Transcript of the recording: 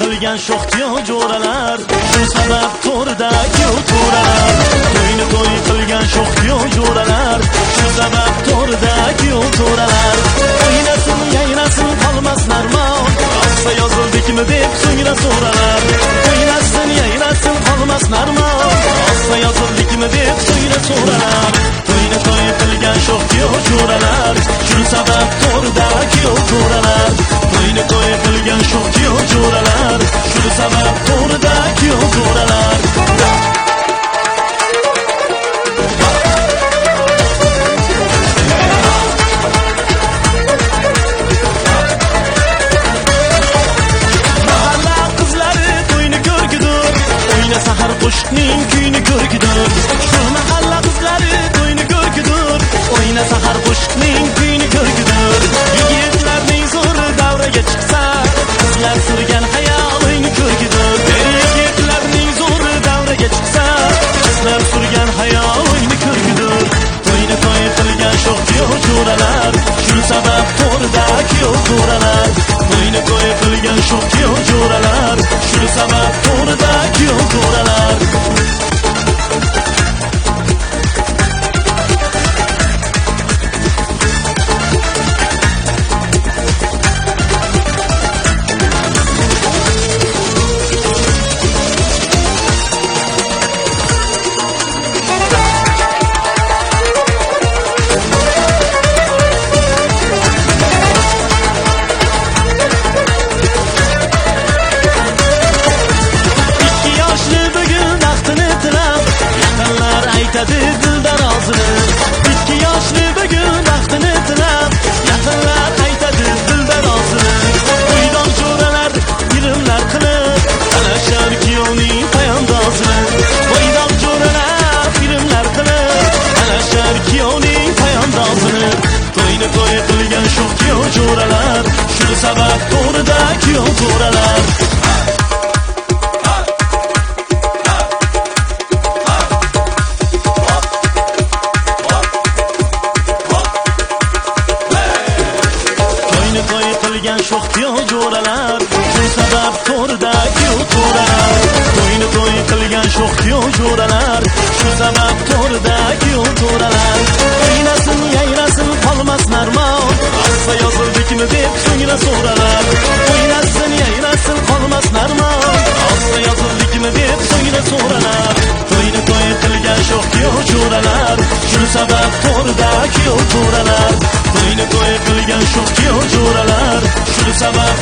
qilgan sho'xtiyo jo'ralar, shu sabab to'rdagi o'turalar. To'y qilgan sho'xtiyo jo'ralar, shu sabab to'rdagi o'turalar. O'ynasin, yaynasin, qolmas narmon, yoqsa yozildikmi deb so'ngra so'ralar. O'ynasin, yaynasin, qolmas narmon, yoqsa yozildikmi deb so'ngra so'ralar. To'y qilgan sho'xtiyo jo'ralar, shu sabab to'rdagi o'turalar. To'y qilgan sho'xtiyo jo'ralar, shu sabab to'rdagi o'turalar. Mahalla qizlari to'yni ko'rgidur, o'ynasa har qo'shiqning kuyini ko'rgidur. Shu mahalla qizlari to'yni ko'rgidur, o'ynasa har qo'shiqning kuyini ko'rgidur. Yigitlarning zo'ri davraga chiqsa, qizlar surgan hayolingni ko'rgidur. Yigitlarning zo'ri davraga chiqsa, qizlar surgan hayolingni ko'rgidur. To'y qilgan sho'xtiyo jo'ralar, shu sabab to'rdagi o'turalar. To'y qilgan sho'xtiyo jo'ralar, shu sabab to'rdagi o'turalar. Dildar og'zini, 2 yoshli bugun vaqtini tilab, yaqinlar aytadi dildar og'zini. Uydon jo'ralar irimlar qilib, talashar kuyovning poyandozini. Uydon jo'ralar irimlar qilib, talashar kuyovning poyandozini. To'y qilgan sho'xtiyo jo'ralar, shu sabab to'rida kuyov jo'ralar. To'y qilgan sho'xtiyo jo'ralar, shu sabab to'rdagi o'turalar. To'y qilgan sho'xtiyo jo'ralar, shu sabab to'rdagi o'turalar. O'ynasin, yaynasin, qolmas narmon, yoqsa yozildikmi deb so'ngra so'ralar. O'ynasin, yaynasin, qolmas narmon, yoqsa yozildikmi deb so'ngra so'ralar. To'y qilgan sho'xtiyo jo'ralar, shu sabab to'rdagi o'turalar. To'y qilgan sho'xtiyo jo'ralar, shu sabab